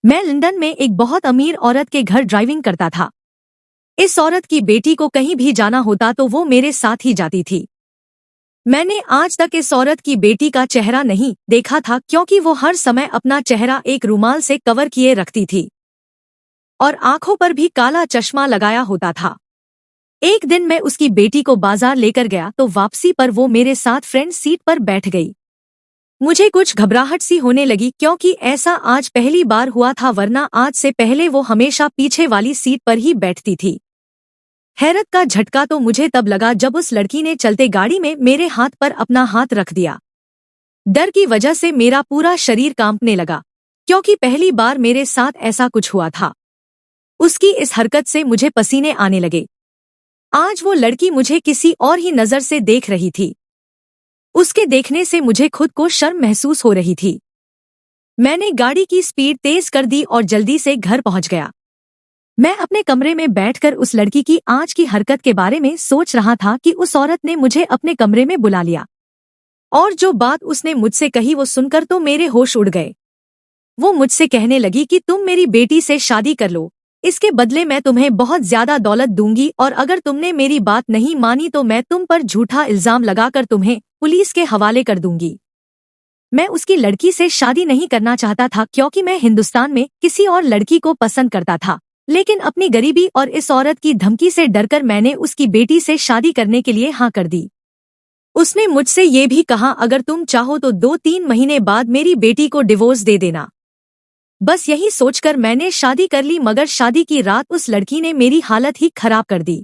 मैं लंदन में एक बहुत अमीर औरत के घर ड्राइविंग करता था। इस औरत की बेटी को कहीं भी जाना होता तो वो मेरे साथ ही जाती थी। मैंने आज तक इस औरत की बेटी का चेहरा नहीं देखा था क्योंकि वो हर समय अपना चेहरा एक रुमाल से कवर किए रखती थी और आंखों पर भी काला चश्मा लगाया होता था। एक दिन मैं उसकी बेटी को बाजार लेकर गया तो वापसी पर वो मेरे साथ फ्रंट सीट पर बैठ गई। मुझे कुछ घबराहट सी होने लगी क्योंकि ऐसा आज पहली बार हुआ था, वरना आज से पहले वो हमेशा पीछे वाली सीट पर ही बैठती थी। हैरत का झटका तो मुझे तब लगा जब उस लड़की ने चलते गाड़ी में मेरे हाथ पर अपना हाथ रख दिया। डर की वजह से मेरा पूरा शरीर कांपने लगा क्योंकि पहली बार मेरे साथ ऐसा कुछ हुआ था। उसकी इस हरकत से मुझे पसीने आने लगे। आज वो लड़की मुझे किसी और ही नजर से देख रही थी। उसके देखने से मुझे खुद को शर्म महसूस हो रही थी। मैंने गाड़ी की स्पीड तेज कर दी और जल्दी से घर पहुंच गया। मैं अपने कमरे में बैठकर उस लड़की की आज की हरकत के बारे में सोच रहा था कि उस औरत ने मुझे अपने कमरे में बुला लिया और जो बात उसने मुझसे कही वो सुनकर तो मेरे होश उड़ गए। वो मुझसे कहने लगी कि तुम मेरी बेटी से शादी कर लो, इसके बदले मैं तुम्हें बहुत ज्यादा दौलत दूंगी और अगर तुमने मेरी बात नहीं मानी तो मैं तुम पर झूठा इल्जाम लगाकर तुम्हें पुलिस के हवाले कर दूंगी। मैं उसकी लड़की से शादी नहीं करना चाहता था क्योंकि मैं हिंदुस्तान में किसी और लड़की को पसंद करता था, लेकिन अपनी गरीबी और इस औरत की धमकी से डरकर मैंने उसकी बेटी से शादी करने के लिए हाँ कर दी। उसने मुझसे ये भी कहा अगर तुम चाहो तो 2-3 महीने बाद मेरी बेटी को डिवोर्स दे देना। बस यही सोचकर मैंने शादी कर ली, मगर शादी की रात उस लड़की ने मेरी हालत ही खराब कर दी।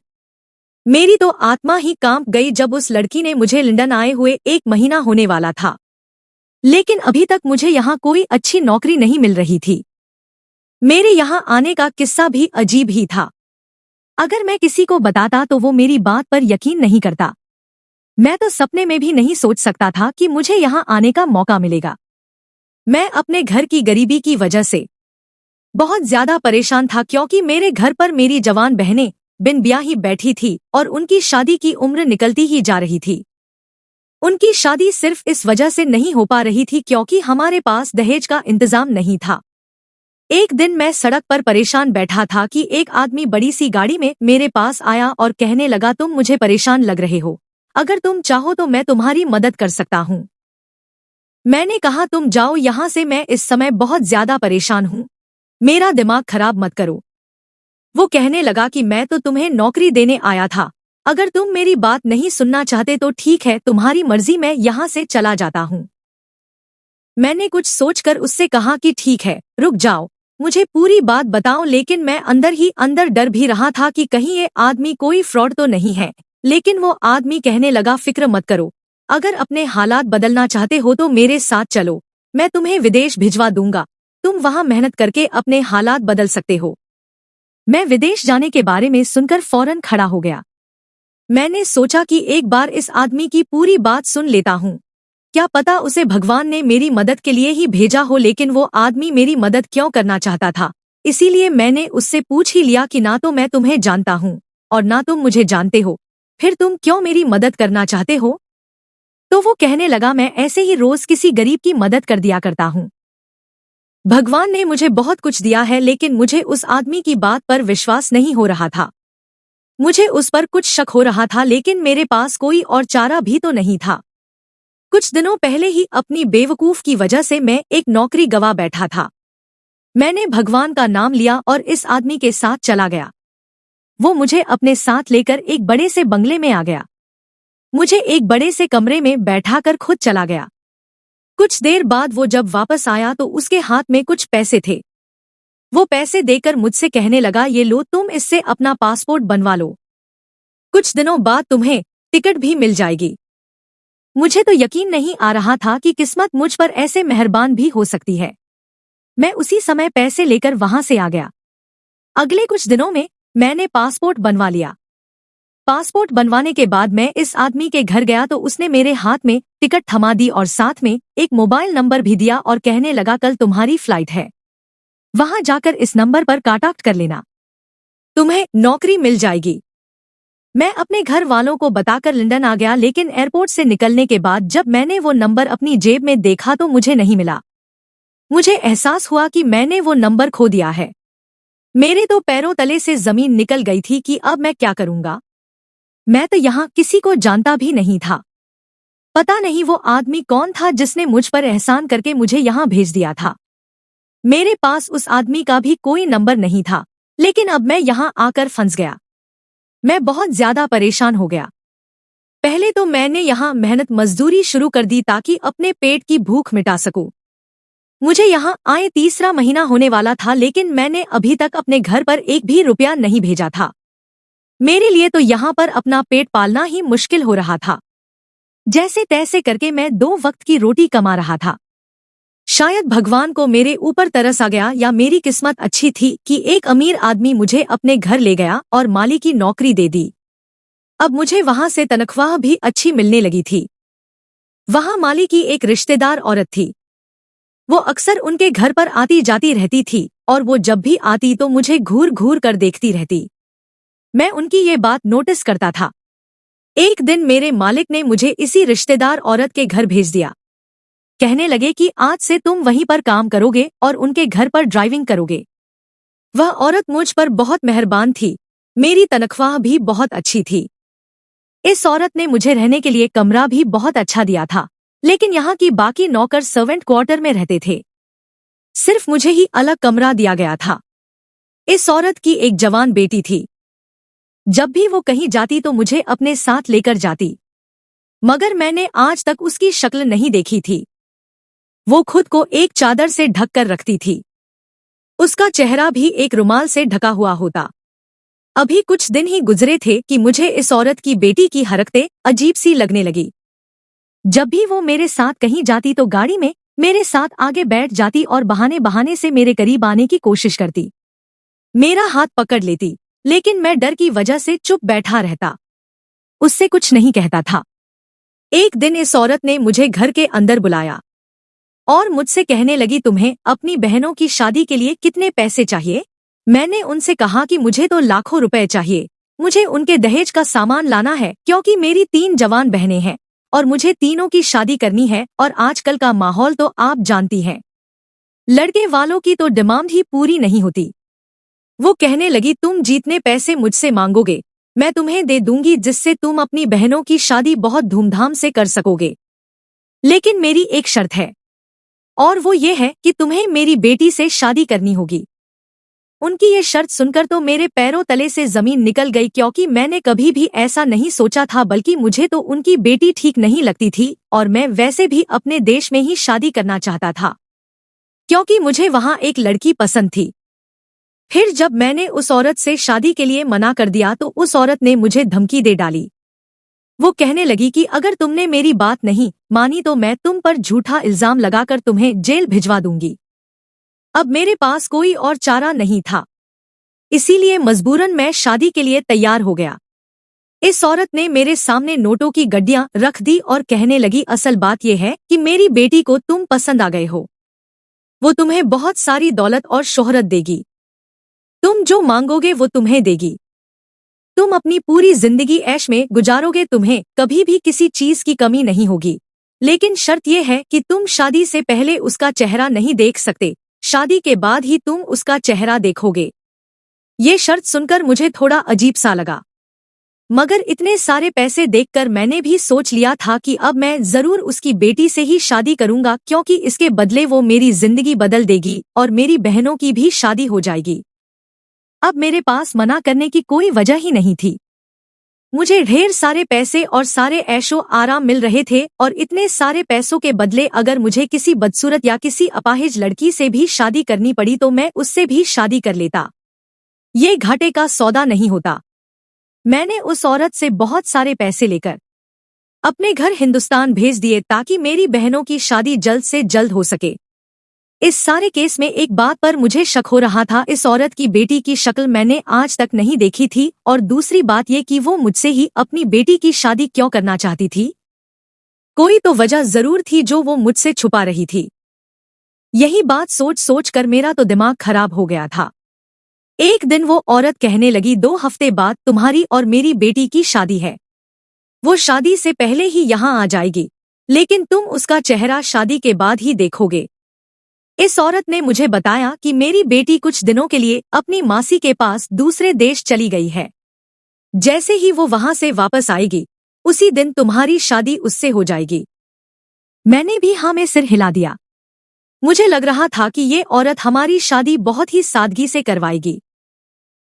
मेरी तो आत्मा ही कांप गई जब उस लड़की ने मुझे लंदन आए हुए 1 महीना होने वाला था, लेकिन अभी तक मुझे यहाँ कोई अच्छी नौकरी नहीं मिल रही थी। मेरे यहाँ आने का किस्सा भी अजीब ही था। अगर मैं किसी को बताता तो वो मेरी बात पर यकीन नहीं करता। मैं तो सपने में भी नहीं सोच सकता था कि मुझे यहाँ आने का मौका मिलेगा। मैं अपने घर की गरीबी की वजह से बहुत ज्यादा परेशान था क्योंकि मेरे घर पर मेरी जवान बहनें बिन ब्याही बैठी थी और उनकी शादी की उम्र निकलती ही जा रही थी। उनकी शादी सिर्फ इस वजह से नहीं हो पा रही थी क्योंकि हमारे पास दहेज का इंतजाम नहीं था। एक दिन मैं सड़क पर परेशान बैठा था कि एक आदमी बड़ी सी गाड़ी में मेरे पास आया और कहने लगा तुम मुझे परेशान लग रहे हो, अगर तुम चाहो तो मैं तुम्हारी मदद कर सकता हूँ। मैंने कहा तुम जाओ यहाँ से, मैं इस समय बहुत ज्यादा परेशान हूँ, मेरा दिमाग खराब मत करो। वो कहने लगा कि मैं तो तुम्हें नौकरी देने आया था, अगर तुम मेरी बात नहीं सुनना चाहते तो ठीक है, तुम्हारी मर्जी, मैं यहाँ से चला जाता हूँ। मैंने कुछ सोचकर उससे कहा कि ठीक है, रुक जाओ, मुझे पूरी बात बताओ, लेकिन मैं अंदर ही अंदर डर भी रहा था कि कहीं ये आदमी कोई फ्रॉड तो नहीं है। लेकिन वो आदमी कहने लगा फिक्र मत करो, अगर अपने हालात बदलना चाहते हो तो मेरे साथ चलो, मैं तुम्हें विदेश भिजवा दूंगा, तुम वहां मेहनत करके अपने हालात बदल सकते हो। मैं विदेश जाने के बारे में सुनकर फौरन खड़ा हो गया। मैंने सोचा कि एक बार इस आदमी की पूरी बात सुन लेता हूँ, क्या पता उसे भगवान ने मेरी मदद के लिए ही भेजा हो। लेकिन वो आदमी मेरी मदद क्यों करना चाहता था, इसीलिए मैंने उससे पूछ ही लिया कि ना तो मैं तुम्हें जानता हूँ और ना तुम मुझे जानते हो, फिर तुम क्यों मेरी मदद करना चाहते हो। तो वो कहने लगा मैं ऐसे ही रोज किसी गरीब की मदद कर दिया करता हूँ। भगवान ने मुझे बहुत कुछ दिया है, लेकिन मुझे उस आदमी की बात पर विश्वास नहीं हो रहा था। मुझे उस पर कुछ शक हो रहा था, लेकिन मेरे पास कोई और चारा भी तो नहीं था। कुछ दिनों पहले ही अपनी बेवकूफ की वजह से मैं एक नौकरी गवा बैठा था। मैंने भगवान का नाम लिया और इस आदमी के साथ चला गया। वो मुझे अपने साथ लेकर एक बड़े से बंगले में आ गया, मुझे एक बड़े से कमरे में बैठाकर खुद चला गया। कुछ देर बाद वो जब वापस आया तो उसके हाथ में कुछ पैसे थे। वो पैसे देकर मुझसे कहने लगा ये लो, तुम इससे अपना पासपोर्ट बनवा लो, कुछ दिनों बाद तुम्हें टिकट भी मिल जाएगी। मुझे तो यकीन नहीं आ रहा था कि किस्मत मुझ पर ऐसे मेहरबान भी हो सकती है। मैं उसी समय पैसे लेकर वहां से आ गया। अगले कुछ दिनों में मैंने पासपोर्ट बनवा लिया। पासपोर्ट बनवाने के बाद मैं इस आदमी के घर गया तो उसने मेरे हाथ में टिकट थमा दी और साथ में एक मोबाइल नंबर भी दिया और कहने लगा कल तुम्हारी फ्लाइट है, वहां जाकर इस नंबर पर कांटेक्ट कर लेना, तुम्हें नौकरी मिल जाएगी। मैं अपने घर वालों को बताकर लंदन आ गया, लेकिन एयरपोर्ट से निकलने के बाद जब मैंने वो नंबर अपनी जेब में देखा तो मुझे नहीं मिला। मुझे एहसास हुआ कि मैंने वो नंबर खो दिया है। मेरे तो पैरों तले से जमीन निकल गई थी कि अब मैं क्या करूंगा। मैं तो यहाँ किसी को जानता भी नहीं था। पता नहीं वो आदमी कौन था जिसने मुझ पर एहसान करके मुझे यहाँ भेज दिया था। मेरे पास उस आदमी का भी कोई नंबर नहीं था, लेकिन अब मैं यहाँ आकर फंस गया। मैं बहुत ज्यादा परेशान हो गया। पहले तो मैंने यहाँ मेहनत मजदूरी शुरू कर दी ताकि अपने पेट की भूख मिटा सकूं। मुझे यहाँ आए तीसरा महीना होने वाला था, लेकिन मैंने अभी तक अपने घर पर एक भी रुपया नहीं भेजा था। मेरे लिए तो यहाँ पर अपना पेट पालना ही मुश्किल हो रहा था। जैसे तैसे करके मैं 2 वक्त की रोटी कमा रहा था। शायद भगवान को मेरे ऊपर तरस आ गया, या मेरी किस्मत अच्छी थी कि एक अमीर आदमी मुझे अपने घर ले गया और माली की नौकरी दे दी। अब मुझे वहां से तनख्वाह भी अच्छी मिलने लगी थी। वहां माली की एक रिश्तेदार औरत थी। वो अक्सर उनके घर पर आती जाती रहती थी, और वो जब भी आती तो मुझे घूर घूर कर देखती रहती। मैं उनकी ये बात नोटिस करता था। एक दिन मेरे मालिक ने मुझे इसी रिश्तेदार औरत के घर भेज दिया। कहने लगे कि आज से तुम वहीं पर काम करोगे और उनके घर पर ड्राइविंग करोगे। वह औरत मुझ पर बहुत मेहरबान थी। मेरी तनख्वाह भी बहुत अच्छी थी। इस औरत ने मुझे रहने के लिए कमरा भी बहुत अच्छा दिया था, लेकिन यहाँ की बाकी नौकर सर्वेंट क्वार्टर में रहते थे। सिर्फ मुझे ही अलग कमरा दिया गया था। इस औरत की एक जवान बेटी थी। जब भी वो कहीं जाती तो मुझे अपने साथ लेकर जाती, मगर मैंने आज तक उसकी शक्ल नहीं देखी थी। वो खुद को एक चादर से ढक कर रखती थी। उसका चेहरा भी एक रुमाल से ढका हुआ होता। अभी कुछ दिन ही गुजरे थे कि मुझे इस औरत की बेटी की हरकतें अजीब सी लगने लगी। जब भी वो मेरे साथ कहीं जाती तो गाड़ी में मेरे साथ आगे बैठ जाती और बहाने बहाने से मेरे करीब आने की कोशिश करती। मेरा हाथ पकड़ लेती, लेकिन मैं डर की वजह से चुप बैठा रहता, उससे कुछ नहीं कहता था। एक दिन इस औरत ने मुझे घर के अंदर बुलाया और मुझसे कहने लगी, तुम्हें अपनी बहनों की शादी के लिए कितने पैसे चाहिए? मैंने उनसे कहा कि मुझे तो लाखों रुपए चाहिए। मुझे उनके दहेज का सामान लाना है, क्योंकि मेरी 3 जवान बहनें हैं और मुझे तीनों की शादी करनी है, और आजकल का माहौल तो आप जानती हैं। लड़के वालों की तो डिमांड ही पूरी नहीं होती। वो कहने लगी, तुम जितने पैसे मुझसे मांगोगे मैं तुम्हें दे दूंगी, जिससे तुम अपनी बहनों की शादी बहुत धूमधाम से कर सकोगे। लेकिन मेरी एक शर्त है, और वो ये है कि तुम्हें मेरी बेटी से शादी करनी होगी। उनकी ये शर्त सुनकर तो मेरे पैरों तले से जमीन निकल गई, क्योंकि मैंने कभी भी ऐसा नहीं सोचा था, बल्कि मुझे तो उनकी बेटी ठीक नहीं लगती थी, और मैं वैसे भी अपने देश में ही शादी करना चाहता था, क्योंकि मुझे वहाँ एक लड़की पसंद थी। फिर जब मैंने उस औरत से शादी के लिए मना कर दिया तो उस औरत ने मुझे धमकी दे डाली। वो कहने लगी कि अगर तुमने मेरी बात नहीं मानी तो मैं तुम पर झूठा इल्जाम लगाकर तुम्हें जेल भिजवा दूंगी। अब मेरे पास कोई और चारा नहीं था, इसीलिए मजबूरन मैं शादी के लिए तैयार हो गया। इस औरत ने मेरे सामने नोटों की गड्डियां रख दी और कहने लगी, असल बात यह है कि मेरी बेटी को तुम पसंद आ गए हो। वो तुम्हें बहुत सारी दौलत और शोहरत देगी। तुम जो मांगोगे वो तुम्हें देगी। तुम अपनी पूरी जिंदगी ऐश में गुजारोगे, तुम्हें कभी भी किसी चीज की कमी नहीं होगी। लेकिन शर्त यह है कि तुम शादी से पहले उसका चेहरा नहीं देख सकते, शादी के बाद ही तुम उसका चेहरा देखोगे। ये शर्त सुनकर मुझे थोड़ा अजीब सा लगा, मगर इतने सारे पैसे देखकर मैंने भी सोच लिया था कि अब मैं जरूर उसकी बेटी से ही शादी करूंगा, क्योंकि इसके बदले वो मेरी जिंदगी बदल देगी और मेरी बहनों की भी शादी हो जाएगी। अब मेरे पास मना करने की कोई वजह ही नहीं थी। मुझे ढेर सारे पैसे और सारे ऐशो आराम मिल रहे थे, और इतने सारे पैसों के बदले अगर मुझे किसी बदसूरत या किसी अपाहिज लड़की से भी शादी करनी पड़ी तो मैं उससे भी शादी कर लेता। ये घाटे का सौदा नहीं होता। मैंने उस औरत से बहुत सारे पैसे लेकर अपने घर हिंदुस्तान भेज दिए ताकि मेरी बहनों की शादी जल्द से जल्द हो सके। इस सारे केस में एक बात पर मुझे शक हो रहा था, इस औरत की बेटी की शक्ल मैंने आज तक नहीं देखी थी, और दूसरी बात ये कि वो मुझसे ही अपनी बेटी की शादी क्यों करना चाहती थी। कोई तो वजह जरूर थी जो वो मुझसे छुपा रही थी। यही बात सोच सोच कर मेरा तो दिमाग खराब हो गया था। एक दिन वो औरत कहने लगी, 2 हफ्ते बाद तुम्हारी और मेरी बेटी की शादी है। वो शादी से पहले ही यहाँ आ जाएगी, लेकिन तुम उसका चेहरा शादी के बाद ही देखोगे। इस औरत ने मुझे बताया कि मेरी बेटी कुछ दिनों के लिए अपनी मासी के पास दूसरे देश चली गई है। जैसे ही वो वहां से वापस आएगी, उसी दिन तुम्हारी शादी उससे हो जाएगी। मैंने भी हाँ में सिर हिला दिया। मुझे लग रहा था कि ये औरत हमारी शादी बहुत ही सादगी से करवाएगी,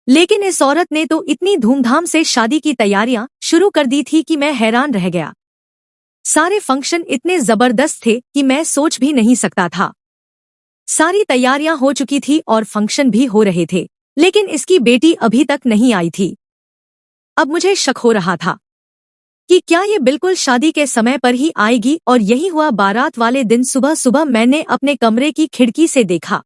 लेकिन इस औरत ने तो इतनी धूमधाम से शादी की तैयारियां शुरू कर दी थी कि मैं हैरान रह गया। सारे फंक्शन इतने जबरदस्त थे कि मैं सोच भी नहीं सकता था। सारी तैयारियां हो चुकी थी और फंक्शन भी हो रहे थे, लेकिन इसकी बेटी अभी तक नहीं आई थी। अब मुझे शक हो रहा था कि क्या ये बिल्कुल शादी के समय पर ही आएगी, और यही हुआ। बारात वाले दिन सुबह सुबह मैंने अपने कमरे की खिड़की से देखा,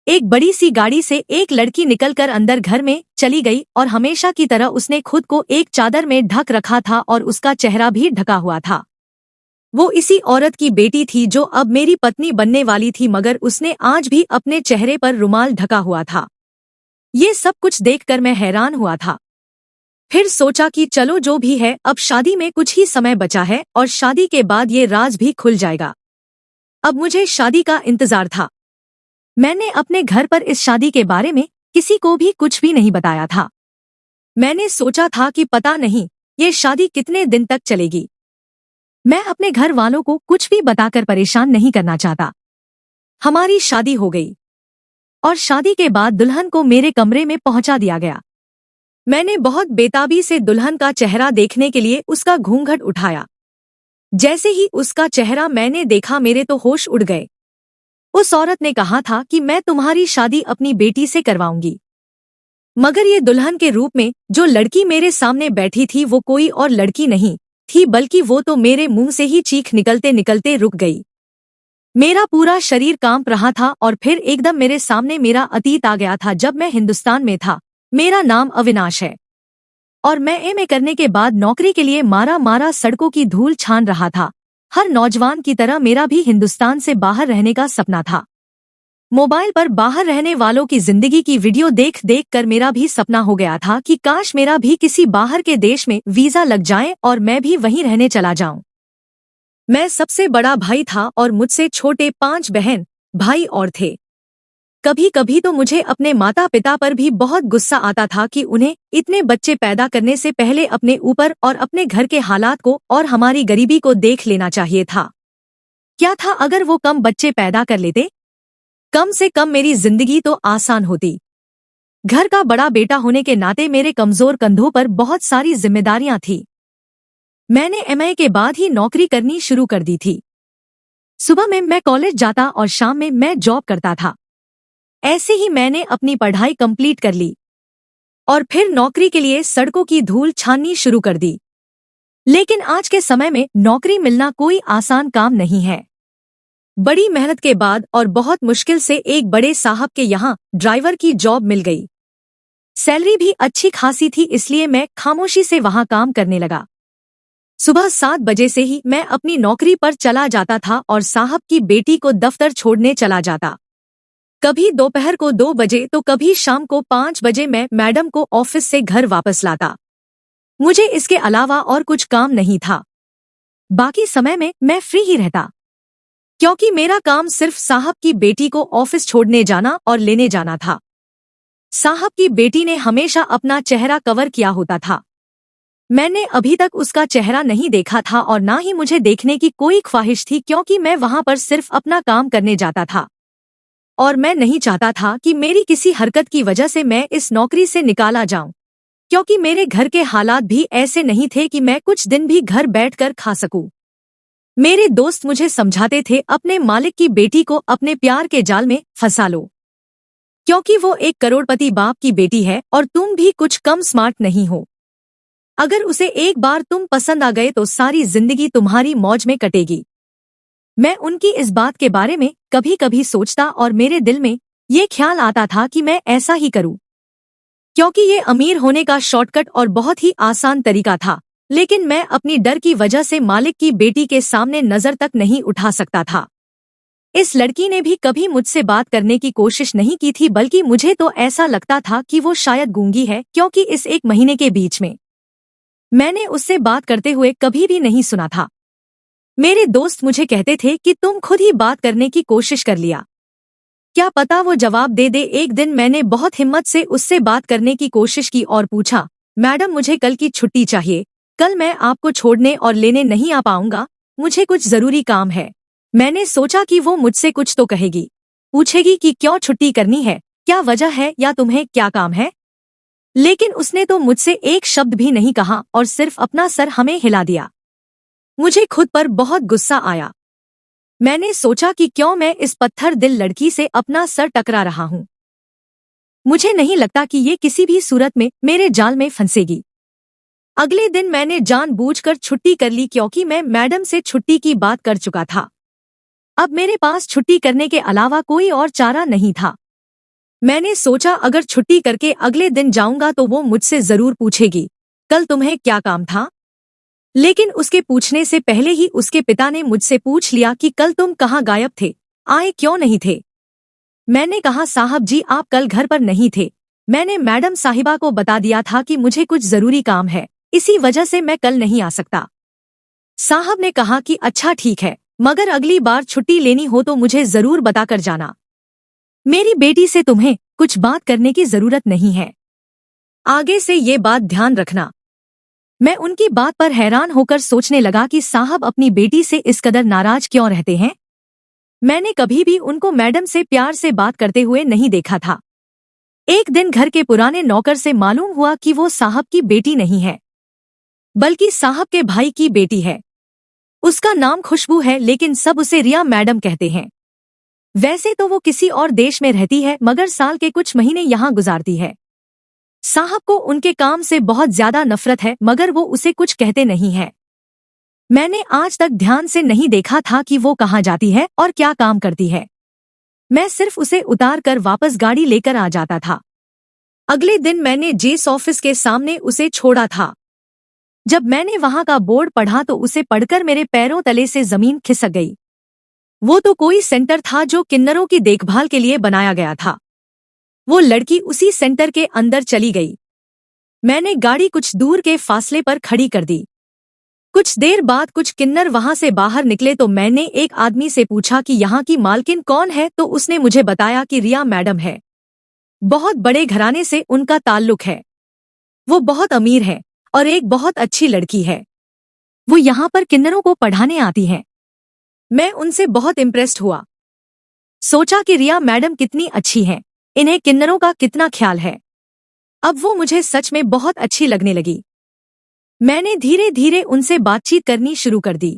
एक बड़ी सी गाड़ी से एक लड़की निकलकर अंदर घर में चली गई, और हमेशा की तरह उसने खुद को एक चादर में ढक रखा था और उसका चेहरा भी ढका हुआ था। वो इसी औरत की बेटी थी जो अब मेरी पत्नी बनने वाली थी, मगर उसने आज भी अपने चेहरे पर रुमाल ढका हुआ था। ये सब कुछ देखकर मैं हैरान हुआ था। फिर सोचा कि चलो जो भी है, अब शादी में कुछ ही समय बचा है और शादी के बाद ये राज भी खुल जाएगा। अब मुझे शादी का इंतजार था। मैंने अपने घर पर इस शादी के बारे में किसी को भी कुछ भी नहीं बताया था। मैंने सोचा था कि पता नहीं ये शादी कितने दिन तक चलेगी। मैं अपने घर वालों को कुछ भी बताकर परेशान नहीं करना चाहता। हमारी शादी हो गई और शादी के बाद दुल्हन को मेरे कमरे में पहुंचा दिया गया। मैंने बहुत बेताबी से दुल्हन का चेहरा देखने के लिए उसका घूंघट उठाया। जैसे ही उसका चेहरा मैंने देखा, मेरे तो होश उड़ गए। उस औरत ने कहा था कि मैं तुम्हारी शादी अपनी बेटी से करवाऊंगी, मगर ये दुल्हन के रूप में जो लड़की मेरे सामने बैठी थी वो कोई और लड़की नहीं थी, बल्कि वो तो मेरे मुंह से ही चीख निकलते निकलते रुक गई। मेरा पूरा शरीर कांप रहा था और फिर एकदम मेरे सामने मेरा अतीत आ गया था, जब मैं हिंदुस्तान में था। मेरा नाम अविनाश है और मैं एमए करने के बाद नौकरी के लिए मारा मारा सड़कों की धूल छान रहा था। हर नौजवान की तरह मेरा भी हिंदुस्तान से बाहर रहने का सपना था। मोबाइल पर बाहर रहने वालों की जिंदगी की वीडियो देख देख कर मेरा भी सपना हो गया था कि काश मेरा भी किसी बाहर के देश में वीजा लग जाए और मैं भी वहीं रहने चला जाऊं। मैं सबसे बड़ा भाई था और मुझसे छोटे 5 बहन भाई और थे। कभी कभी तो मुझे अपने माता पिता पर भी बहुत गुस्सा आता था कि उन्हें इतने बच्चे पैदा करने से पहले अपने ऊपर और अपने घर के हालात को और हमारी गरीबी को देख लेना चाहिए था। क्या था अगर वो कम बच्चे पैदा कर लेते? कम से कम मेरी जिंदगी तो आसान होती। घर का बड़ा बेटा होने के नाते मेरे कमजोर कंधों पर बहुत सारी जिम्मेदारियां थी। मैंने एमए के बाद ही नौकरी करनी शुरू कर दी थी। सुबह में मैं कॉलेज जाता और शाम में मैं जॉब करता था। ऐसे ही मैंने अपनी पढ़ाई कंप्लीट कर ली और फिर नौकरी के लिए सड़कों की धूल छाननी शुरू कर दी। लेकिन आज के समय में नौकरी मिलना कोई आसान काम नहीं है। बड़ी मेहनत के बाद और बहुत मुश्किल से एक बड़े साहब के यहाँ ड्राइवर की जॉब मिल गई। सैलरी भी अच्छी खासी थी, इसलिए मैं खामोशी से वहाँ काम करने लगा। सुबह 7 बजे से ही मैं अपनी नौकरी पर चला जाता था और साहब की बेटी को दफ्तर छोड़ने चला जाता। कभी दोपहर को 2 बजे तो कभी शाम को 5 बजे मैं मैडम को ऑफिस से घर वापस लाता। मुझे इसके अलावा और कुछ काम नहीं था। बाकी समय में मैं फ्री ही रहता, क्योंकि मेरा काम सिर्फ साहब की बेटी को ऑफिस छोड़ने जाना और लेने जाना था। साहब की बेटी ने हमेशा अपना चेहरा कवर किया होता था। मैंने अभी तक उसका चेहरा नहीं देखा था और ना ही मुझे देखने की कोई ख्वाहिश थी, क्योंकि मैं वहां पर सिर्फ अपना काम करने जाता था और मैं नहीं चाहता था कि मेरी किसी हरकत की वजह से मैं इस नौकरी से निकाला जाऊं, क्योंकि मेरे घर के हालात भी ऐसे नहीं थे कि मैं कुछ दिन भी घर बैठकर खा सकूं। मेरे दोस्त मुझे समझाते थे अपने मालिक की बेटी को अपने प्यार के जाल में फंसा लो, क्योंकि वो एक करोड़पति बाप की बेटी है और तुम भी कुछ कम स्मार्ट नहीं हो। अगर उसे एक बार तुम पसंद आ गए तो सारी जिंदगी तुम्हारी मौज में कटेगी। मैं उनकी इस बात के बारे में कभी कभी सोचता और मेरे दिल में ये ख्याल आता था कि मैं ऐसा ही करूं, क्योंकि ये अमीर होने का शॉर्टकट और बहुत ही आसान तरीका था। लेकिन मैं अपनी डर की वजह से मालिक की बेटी के सामने नजर तक नहीं उठा सकता था। इस लड़की ने भी कभी मुझसे बात करने की कोशिश नहीं की थी, बल्कि मुझे तो ऐसा लगता था कि वो शायद गूंगी है, क्योंकि इस 1 महीने के बीच में मैंने उससे बात करते हुए कभी भी नहीं सुना था। मेरे दोस्त मुझे कहते थे कि तुम खुद ही बात करने की कोशिश कर लिया क्या पता वो जवाब दे दे। एक दिन मैंने बहुत हिम्मत से उससे बात करने की कोशिश की और पूछा, मैडम मुझे कल की छुट्टी चाहिए। कल मैं आपको छोड़ने और लेने नहीं आ पाऊंगा, मुझे कुछ जरूरी काम है। मैंने सोचा कि वो मुझसे कुछ तो कहेगी, पूछेगी कि क्यों छुट्टी करनी है, क्या वजह है या तुम्हें क्या काम है। लेकिन उसने तो मुझसे एक शब्द भी नहीं कहा और सिर्फ अपना सर हमें हिला दिया। मुझे खुद पर बहुत गुस्सा आया। मैंने सोचा कि क्यों मैं इस पत्थर दिल लड़की से अपना सर टकरा रहा हूँ। मुझे नहीं लगता कि ये किसी भी सूरत में मेरे जाल में फंसेगी। अगले दिन मैंने जानबूझकर छुट्टी कर ली क्योंकि मैं मैडम से छुट्टी की बात कर चुका था। अब मेरे पास छुट्टी करने के अलावा कोई और चारा नहीं था। मैंने सोचा अगर छुट्टी करके अगले दिन जाऊंगा तो वो मुझसे जरूर पूछेगी, कल तुम्हें क्या काम था। लेकिन उसके पूछने से पहले ही उसके पिता ने मुझसे पूछ लिया कि कल तुम कहाँ गायब थे, आए क्यों नहीं थे। मैंने कहा, साहब जी आप कल घर पर नहीं थे। मैंने मैडम साहिबा को बता दिया था कि मुझे कुछ जरूरी काम है, इसी वजह से मैं कल नहीं आ सकता। साहब ने कहा कि अच्छा ठीक है, मगर अगली बार छुट्टी लेनी हो तो मुझे जरूर बताकर जाना। मेरी बेटी से तुम्हें कुछ बात करने की जरूरत नहीं है, आगे से ये बात ध्यान रखना। मैं उनकी बात पर हैरान होकर सोचने लगा कि साहब अपनी बेटी से इस कदर नाराज क्यों रहते हैं। मैंने कभी भी उनको मैडम से प्यार से बात करते हुए नहीं देखा था। एक दिन घर के पुराने नौकर से मालूम हुआ कि वो साहब की बेटी नहीं है, बल्कि साहब के भाई की बेटी है। उसका नाम खुशबू है, लेकिन सब उसे रिया मैडम कहते हैं। वैसे तो वो किसी और देश में रहती है, मगर साल के कुछ महीने यहाँ गुजारती है। साहब को उनके काम से बहुत ज्यादा नफरत है, मगर वो उसे कुछ कहते नहीं है। मैंने आज तक ध्यान से नहीं देखा था कि वो कहाँ जाती है और क्या काम करती है। मैं सिर्फ उसे उतार कर वापस गाड़ी लेकर आ जाता था। अगले दिन मैंने जेस ऑफिस के सामने उसे छोड़ा था। जब मैंने वहां का बोर्ड पढ़ा तो उसे पढ़कर मेरे पैरों तले से जमीन खिसक गई। वो तो कोई सेंटर था जो किन्नरों की देखभाल के लिए बनाया गया था। वो लड़की उसी सेंटर के अंदर चली गई। मैंने गाड़ी कुछ दूर के फासले पर खड़ी कर दी। कुछ देर बाद कुछ किन्नर वहां से बाहर निकले तो मैंने एक आदमी से पूछा कि यहाँ की मालकिन कौन है, तो उसने मुझे बताया कि रिया मैडम है। बहुत बड़े घराने से उनका ताल्लुक है। वो बहुत अमीर है और एक बहुत अच्छी लड़की है। वो यहाँ पर किन्नरों को पढ़ाने आती हैं। मैं उनसे बहुत इम्प्रेस्ड हुआ। सोचा कि रिया मैडम कितनी अच्छी हैं, इन्हें किन्नरों का कितना ख्याल है। अब वो मुझे सच में बहुत अच्छी लगने लगी। मैंने धीरे धीरे उनसे बातचीत करनी शुरू कर दी।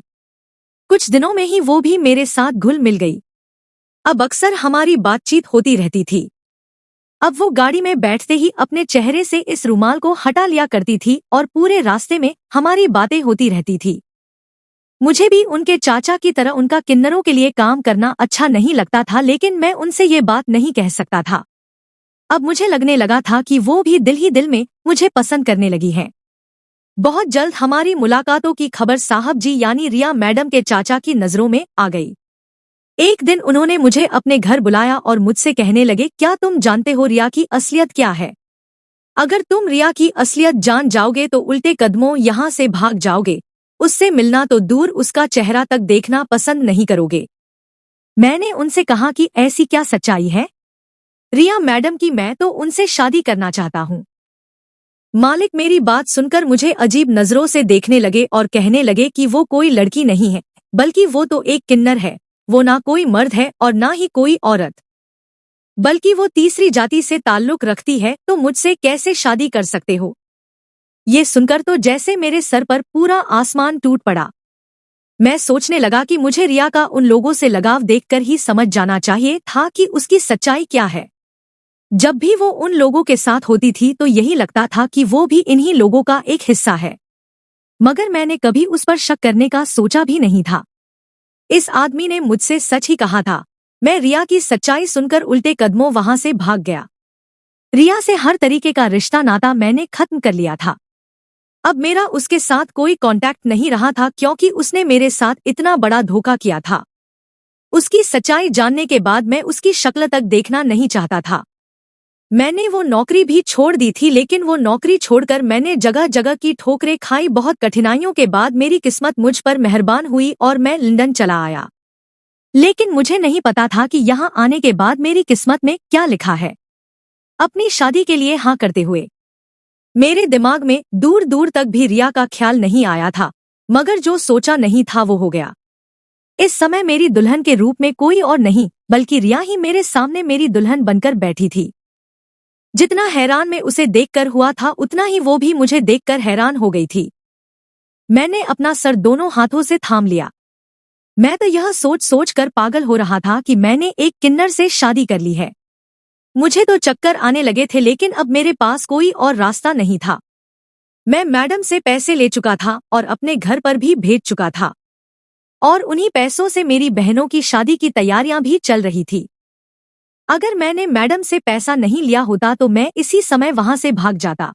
कुछ दिनों में ही वो भी मेरे साथ घुल मिल गई। अब अक्सर हमारी बातचीत होती रहती थी। अब वो गाड़ी में बैठते ही अपने चेहरे से इस रुमाल को हटा लिया करती थी और पूरे रास्ते में हमारी बातें होती रहती थी। मुझे भी उनके चाचा की तरह उनका किन्नरों के लिए काम करना अच्छा नहीं लगता था, लेकिन मैं उनसे ये बात नहीं कह सकता था। अब मुझे लगने लगा था कि वो भी दिल ही दिल में मुझे पसंद करने लगी हैं। बहुत जल्द हमारी मुलाकातों की खबर साहब जी यानी रिया मैडम के चाचा की नजरों में आ गई। एक दिन उन्होंने मुझे अपने घर बुलाया और मुझसे कहने लगे, क्या तुम जानते हो रिया की असलियत क्या है? अगर तुम रिया की असलियत जान जाओगे तो उल्टे कदमों यहाँ से भाग जाओगे। उससे मिलना तो दूर, उसका चेहरा तक देखना पसंद नहीं करोगे। मैंने उनसे कहा कि ऐसी क्या सच्चाई है रिया मैडम की, मैं तो उनसे शादी करना चाहता हूँ। मालिक मेरी बात सुनकर मुझे अजीब नजरों से देखने लगे और कहने लगे कि वो कोई लड़की नहीं है, बल्कि वो तो एक किन्नर है। वो ना कोई मर्द है और ना ही कोई औरत, बल्कि वो तीसरी जाति से ताल्लुक रखती है। तो मुझसे कैसे शादी कर सकते हो? ये सुनकर तो जैसे मेरे सर पर पूरा आसमान टूट पड़ा। मैं सोचने लगा कि मुझे रिया का उन लोगों से लगाव देखकर ही समझ जाना चाहिए था कि उसकी सच्चाई क्या है। जब भी वो उन लोगों के साथ होती थी तो यही लगता था कि वो भी इन्हीं लोगों का एक हिस्सा है, मगर मैंने कभी उस पर शक करने का सोचा भी नहीं था। इस आदमी ने मुझसे सच ही कहा था। मैं रिया की सच्चाई सुनकर उल्टे कदमों वहां से भाग गया। रिया से हर तरीके का रिश्ता नाता मैंने खत्म कर लिया था। अब मेरा उसके साथ कोई कांटेक्ट नहीं रहा था, क्योंकि उसने मेरे साथ इतना बड़ा धोखा किया था। उसकी सच्चाई जानने के बाद मैं उसकी शक्ल तक देखना नहीं चाहता था। मैंने वो नौकरी भी छोड़ दी थी, लेकिन वो नौकरी छोड़कर मैंने जगह जगह की ठोकरें खाई। बहुत कठिनाइयों के बाद मेरी किस्मत मुझ पर मेहरबान हुई और मैं लंदन चला आया। लेकिन मुझे नहीं पता था कि यहाँ आने के बाद मेरी किस्मत में क्या लिखा है। अपनी शादी के लिए हाँ करते हुए मेरे दिमाग में दूर दूर तक भी रिया का ख्याल नहीं आया था, मगर जो सोचा नहीं था वो हो गया। इस समय मेरी दुल्हन के रूप में कोई और नहीं बल्कि रिया ही मेरे सामने मेरी दुल्हन बनकर बैठी थी। जितना हैरान मैं उसे देखकर हुआ था उतना ही वो भी मुझे देखकर हैरान हो गई थी। मैंने अपना सर दोनों हाथों से थाम लिया। मैं तो यह सोच सोच कर पागल हो रहा था कि मैंने एक किन्नर से शादी कर ली है। मुझे तो चक्कर आने लगे थे, लेकिन अब मेरे पास कोई और रास्ता नहीं था। मैं मैडम से पैसे ले चुका था और अपने घर पर भी भेज चुका था, और उन्हीं पैसों से मेरी बहनों की शादी की तैयारियां भी चल रही थी। अगर मैंने मैडम से पैसा नहीं लिया होता तो मैं इसी समय वहां से भाग जाता।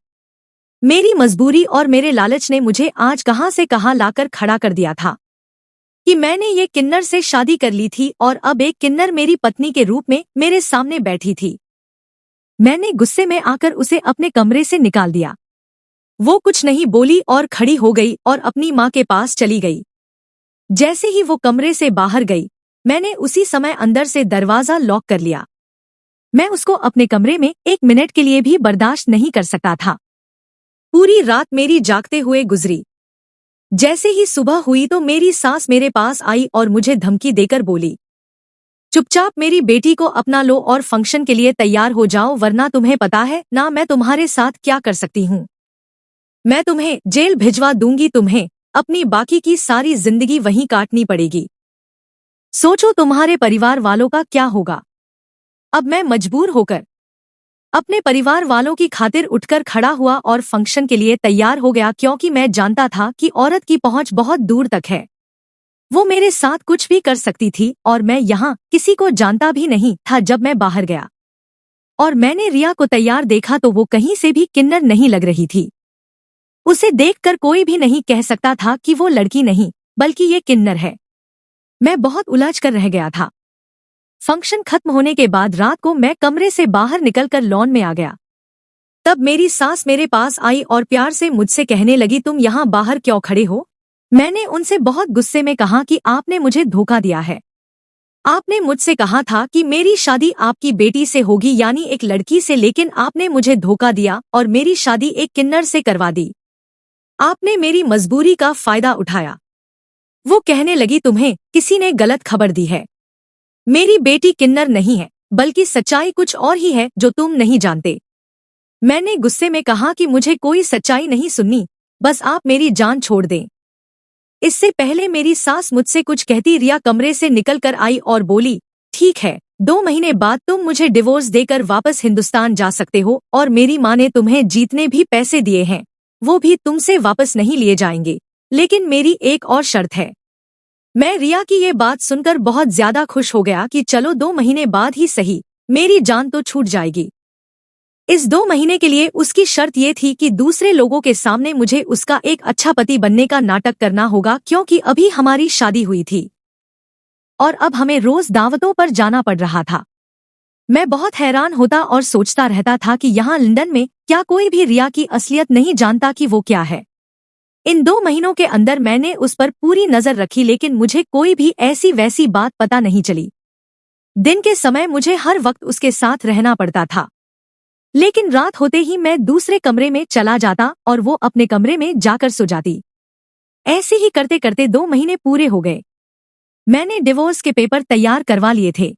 मेरी मजबूरी और मेरे लालच ने मुझे आज कहां से कहां लाकर खड़ा कर दिया था कि मैंने ये किन्नर से शादी कर ली थी और अब एक किन्नर मेरी पत्नी के रूप में मेरे सामने बैठी थी। मैंने गुस्से में आकर उसे अपने कमरे से निकाल दिया। वो कुछ नहीं बोली और खड़ी हो गई और अपनी माँ के पास चली गई। जैसे ही वो कमरे से बाहर गई, मैंने उसी समय अंदर से दरवाजा लॉक कर लिया। मैं उसको अपने कमरे में एक मिनट के लिए भी बर्दाश्त नहीं कर सकता था। पूरी रात मेरी जागते हुए गुजरी। जैसे ही सुबह हुई तो मेरी सास मेरे पास आई और मुझे धमकी देकर बोली, चुपचाप मेरी बेटी को अपना लो और फंक्शन के लिए तैयार हो जाओ, वरना तुम्हें पता है ना मैं तुम्हारे साथ क्या कर सकती हूँ। मैं तुम्हें जेल भिजवा दूंगी, तुम्हें अपनी बाकी की सारी जिंदगी वहीं काटनी पड़ेगी। सोचो तुम्हारे परिवार वालों का क्या होगा। अब मैं मजबूर होकर अपने परिवार वालों की खातिर उठकर खड़ा हुआ और फंक्शन के लिए तैयार हो गया, क्योंकि मैं जानता था कि औरत की पहुंच बहुत दूर तक है। वो मेरे साथ कुछ भी कर सकती थी और मैं यहाँ किसी को जानता भी नहीं था। जब मैं बाहर गया और मैंने रिया को तैयार देखा तो वो कहीं से भी किन्नर नहीं लग रही थी। उसे देखकर कोई भी नहीं कह सकता था कि वो लड़की नहीं बल्कि ये किन्नर है। मैं बहुत उलझ कर रह गया था। फंक्शन खत्म होने के बाद रात को मैं कमरे से बाहर निकलकर लॉन में आ गया। तब मेरी सास मेरे पास आई और प्यार से मुझसे कहने लगी, तुम यहाँ बाहर क्यों खड़े हो? मैंने उनसे बहुत गुस्से में कहा कि आपने मुझे धोखा दिया है। आपने मुझसे कहा था कि मेरी शादी आपकी बेटी से होगी, यानी एक लड़की से, लेकिन आपने मुझे धोखा दिया और मेरी शादी एक किन्नर से करवा दी। आपने मेरी मजबूरी का फायदा उठाया। वो कहने लगी, तुम्हें किसी ने गलत खबर दी है। मेरी बेटी किन्नर नहीं है बल्कि सच्चाई कुछ और ही है जो तुम नहीं जानते। मैंने गुस्से में कहा कि मुझे कोई सच्चाई नहीं सुननी, बस आप मेरी जान छोड़ दें। इससे पहले मेरी सास मुझसे कुछ कहती रिया कमरे से निकल कर आई और बोली, ठीक है, 2 महीने बाद तुम मुझे डिवोर्स देकर वापस हिंदुस्तान जा सकते हो और मेरी माँ ने तुम्हें जीतने भी पैसे दिए हैं, वो भी तुमसे वापस नहीं लिए जाएंगे, लेकिन मेरी एक और शर्त है। मैं रिया की ये बात सुनकर बहुत ज्यादा खुश हो गया कि चलो 2 महीने बाद ही सही, मेरी जान तो छूट जाएगी। इस 2 महीने के लिए उसकी शर्त ये थी कि दूसरे लोगों के सामने मुझे उसका एक अच्छा पति बनने का नाटक करना होगा, क्योंकि अभी हमारी शादी हुई थी और अब हमें रोज दावतों पर जाना पड़ रहा था। मैं बहुत हैरान होता और सोचता रहता था कि यहाँ लंदन में क्या कोई भी रिया की असलियत नहीं जानता कि वो क्या है। इन 2 महीनों के अंदर मैंने उस पर पूरी नजर रखी, लेकिन मुझे कोई भी ऐसी वैसी बात पता नहीं चली। दिन के समय मुझे हर वक्त उसके साथ रहना पड़ता था, लेकिन रात होते ही मैं दूसरे कमरे में चला जाता और वो अपने कमरे में जाकर सो जाती। ऐसे ही करते करते 2 महीने पूरे हो गए। मैंने डिवोर्स के पेपर तैयार करवा लिए थे।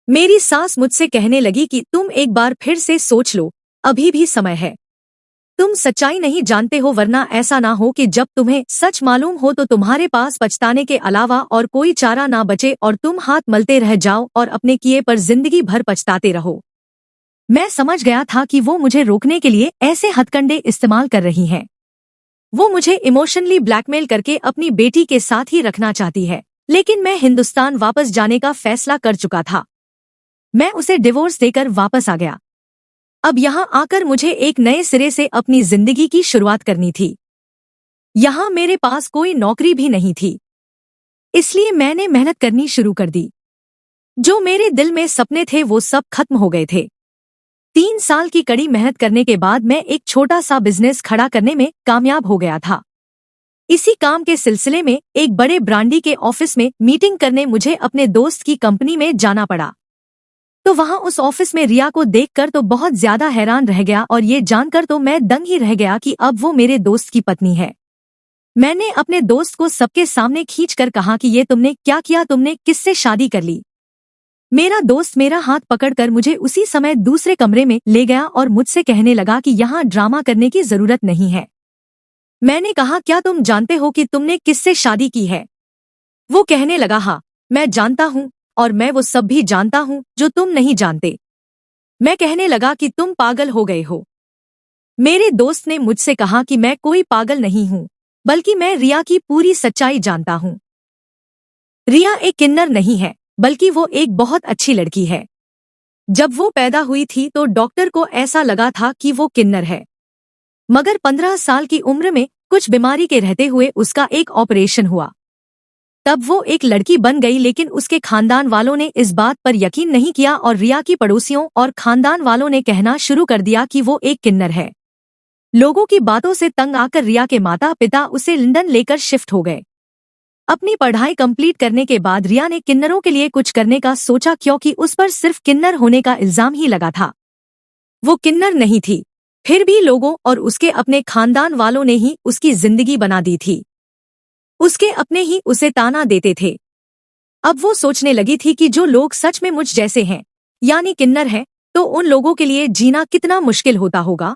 मेरी सास मुझसे कहने लगी कि तुम एक बार फिर से सोच लो, अभी भी समय है। तुम सच्चाई नहीं जानते हो, वरना ऐसा ना हो कि जब तुम्हें सच मालूम हो तो तुम्हारे पास पछताने के अलावा और कोई चारा ना बचे और तुम हाथ मलते रह जाओ और अपने किए पर जिंदगी भर पछताते रहो। मैं समझ गया था कि वो मुझे रोकने के लिए ऐसे हथकंडे इस्तेमाल कर रही हैं। वो मुझे इमोशनली ब्लैकमेल करके अपनी बेटी के साथ ही रखना चाहती है, लेकिन मैं हिंदुस्तान वापस जाने का फैसला कर चुका था। मैं उसे डिवोर्स देकर वापस आ गया। अब यहाँ आकर मुझे एक नए सिरे से अपनी जिंदगी की शुरुआत करनी थी। यहाँ मेरे पास कोई नौकरी भी नहीं थी, इसलिए मैंने मेहनत करनी शुरू कर दी। जो मेरे दिल में सपने थे वो सब खत्म हो गए थे। 3 साल की कड़ी मेहनत करने के बाद मैं एक छोटा सा बिजनेस खड़ा करने में कामयाब हो गया था। इसी काम के सिलसिले में एक बड़े ब्रांडी के ऑफिस में मीटिंग करने मुझे अपने दोस्त की कंपनी में जाना पड़ा। तो वहां उस ऑफिस में रिया को देखकर तो बहुत ज्यादा हैरान रह गया और ये जानकर तो मैं दंग ही रह गया कि अब वो मेरे दोस्त की पत्नी है। मैंने अपने दोस्त को सबके सामने खींचकर कहा कि ये तुमने क्या किया, तुमने किससे शादी कर ली। मेरा दोस्त मेरा हाथ पकड़कर मुझे उसी समय दूसरे कमरे में ले गया और मुझसे कहने लगा कि यहाँ ड्रामा करने की जरूरत नहीं है। मैंने कहा, क्या तुम जानते हो कि तुमने किससे शादी की है? वो कहने लगा, हाँ मैं जानता हूँ और मैं वो सब भी जानता हूँ जो तुम नहीं जानते। मैं कहने लगा कि तुम पागल हो गए हो। मेरे दोस्त ने मुझसे कहा कि मैं कोई पागल नहीं हूँ, बल्कि मैं रिया की पूरी सच्चाई जानता हूँ। रिया एक किन्नर नहीं है, बल्कि वो एक बहुत अच्छी लड़की है। जब वो पैदा हुई थी तो डॉक्टर को ऐसा लगा था कि वो किन्नर है, मगर 15 साल की उम्र में कुछ बीमारी के रहते हुए उसका एक ऑपरेशन हुआ। तब वो एक लड़की बन गई, लेकिन उसके खानदान वालों ने इस बात पर यकीन नहीं किया और रिया की पड़ोसियों और खानदान वालों ने कहना शुरू कर दिया कि वो एक किन्नर है। लोगों की बातों से तंग आकर रिया के माता पिता उसे लंदन लेकर शिफ्ट हो गए। अपनी पढ़ाई कंप्लीट करने के बाद रिया ने किन्नरों के लिए कुछ करने का सोचा, क्योंकि उस पर सिर्फ किन्नर होने का इल्जाम ही लगा था। वो किन्नर नहीं थी, फिर भी लोगों और उसके अपने खानदान वालों ने ही उसकी जिंदगी बना दी थी। उसके अपने ही उसे ताना देते थे। अब वो सोचने लगी थी कि जो लोग सच में मुझ जैसे हैं, यानी किन्नर हैं, तो उन लोगों के लिए जीना कितना मुश्किल होता होगा।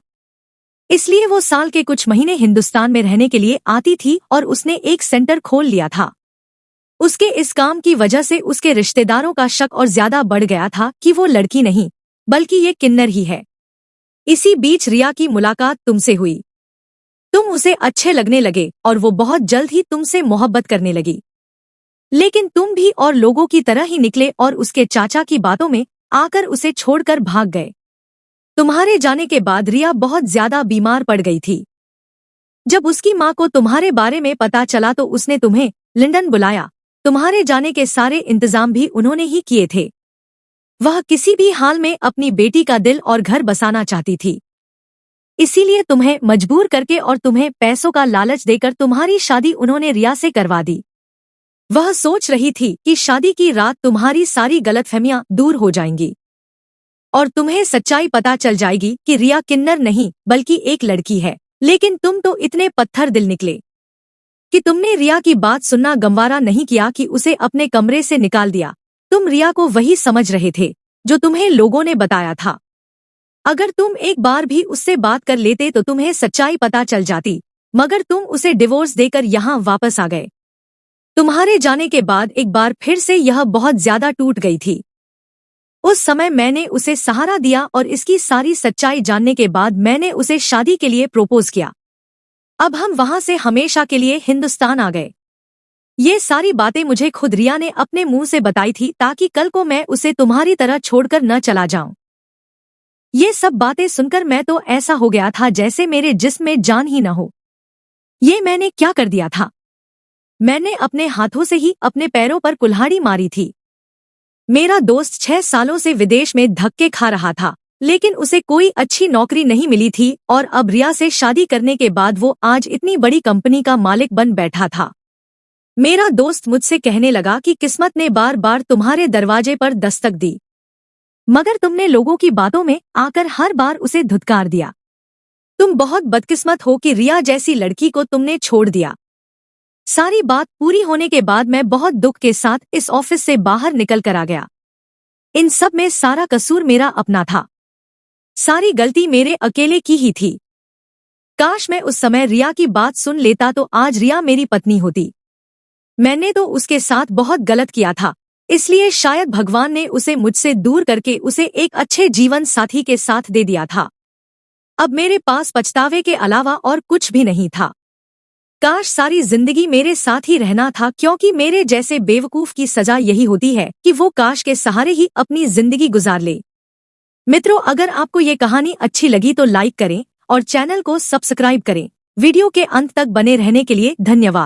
इसलिए वो साल के कुछ महीने हिंदुस्तान में रहने के लिए आती थी और उसने एक सेंटर खोल लिया था। उसके इस काम की वजह से उसके रिश्तेदारों का शक और ज्यादा बढ़ गया था कि वो लड़की नहीं बल्कि ये किन्नर ही है। इसी बीच रिया की मुलाकात तुमसे हुई। तुम उसे अच्छे लगने लगे और वो बहुत जल्द ही तुमसे मोहब्बत करने लगी। लेकिन तुम भी और लोगों की तरह ही निकले और उसके चाचा की बातों में आकर उसे छोड़कर भाग गए। तुम्हारे जाने के बाद रिया बहुत ज्यादा बीमार पड़ गई थी। जब उसकी माँ को तुम्हारे बारे में पता चला तो उसने तुम्हें लंदन बुलाया। तुम्हारे जाने के सारे इंतजाम भी उन्होंने ही किए थे। वह किसी भी हाल में अपनी बेटी का दिल और घर बसाना चाहती थी, इसीलिए तुम्हें मजबूर करके और तुम्हें पैसों का लालच देकर तुम्हारी शादी उन्होंने रिया से करवा दी। वह सोच रही थी कि शादी की रात तुम्हारी सारी गलतफहमियां दूर हो जाएंगी और तुम्हें सच्चाई पता चल जाएगी कि रिया किन्नर नहीं बल्कि एक लड़की है। लेकिन तुम तो इतने पत्थर दिल निकले कि तुमने रिया की बात सुनना गंवारा नहीं किया कि उसे अपने कमरे से निकाल दिया। तुम रिया को वही समझ रहे थे जो तुम्हें लोगों ने बताया था। अगर तुम एक बार भी उससे बात कर लेते तो तुम्हें सच्चाई पता चल जाती, मगर तुम उसे डिवोर्स देकर यहाँ वापस आ गए। तुम्हारे जाने के बाद एक बार फिर से यह बहुत ज्यादा टूट गई थी। उस समय मैंने उसे सहारा दिया और इसकी सारी सच्चाई जानने के बाद मैंने उसे शादी के लिए प्रपोज किया। अब हम वहां से हमेशा के लिए हिंदुस्तान आ गए। ये सारी बातें मुझे खुद रिया ने अपने मुंह से बताई थी, ताकि कल को मैं उसे तुम्हारी तरह छोड़कर न चला जाऊं। ये सब बातें सुनकर मैं तो ऐसा हो गया था जैसे मेरे जिस्म में जान ही न हो। ये मैंने क्या कर दिया था? मैंने अपने हाथों से ही अपने पैरों पर कुल्हाड़ी मारी थी। मेरा दोस्त 6 सालों से विदेश में धक्के खा रहा था, लेकिन उसे कोई अच्छी नौकरी नहीं मिली थी और अब रिया से शादी करने के बाद वो आज इतनी बड़ी कंपनी का मालिक बन बैठा था। मेरा दोस्त मुझसे कहने लगा कि किस्मत ने बार बार तुम्हारे दरवाजे पर दस्तक दी, मगर तुमने लोगों की बातों में आकर हर बार उसे धुतकार दिया। तुम बहुत बदकिस्मत हो कि रिया जैसी लड़की को तुमने छोड़ दिया। सारी बात पूरी होने के बाद मैं बहुत दुख के साथ इस ऑफिस से बाहर निकल कर आ गया। इन सब में सारा कसूर मेरा अपना था। सारी गलती मेरे अकेले की ही थी। काश मैं उस समय रिया की बात सुन लेता तो आज रिया मेरी पत्नी होती। मैंने तो उसके साथ बहुत गलत किया था, इसलिए शायद भगवान ने उसे मुझसे दूर करके उसे एक अच्छे जीवन साथी के साथ दे दिया था। अब मेरे पास पछतावे के अलावा और कुछ भी नहीं था। काश सारी जिंदगी मेरे साथ ही रहना था, क्योंकि मेरे जैसे बेवकूफ की सजा यही होती है कि वो काश के सहारे ही अपनी जिंदगी गुजार ले। मित्रों, अगर आपको ये कहानी अच्छी लगी तो लाइक करें और चैनल को सब्सक्राइब करें। वीडियो के अंत तक बने रहने के लिए धन्यवाद।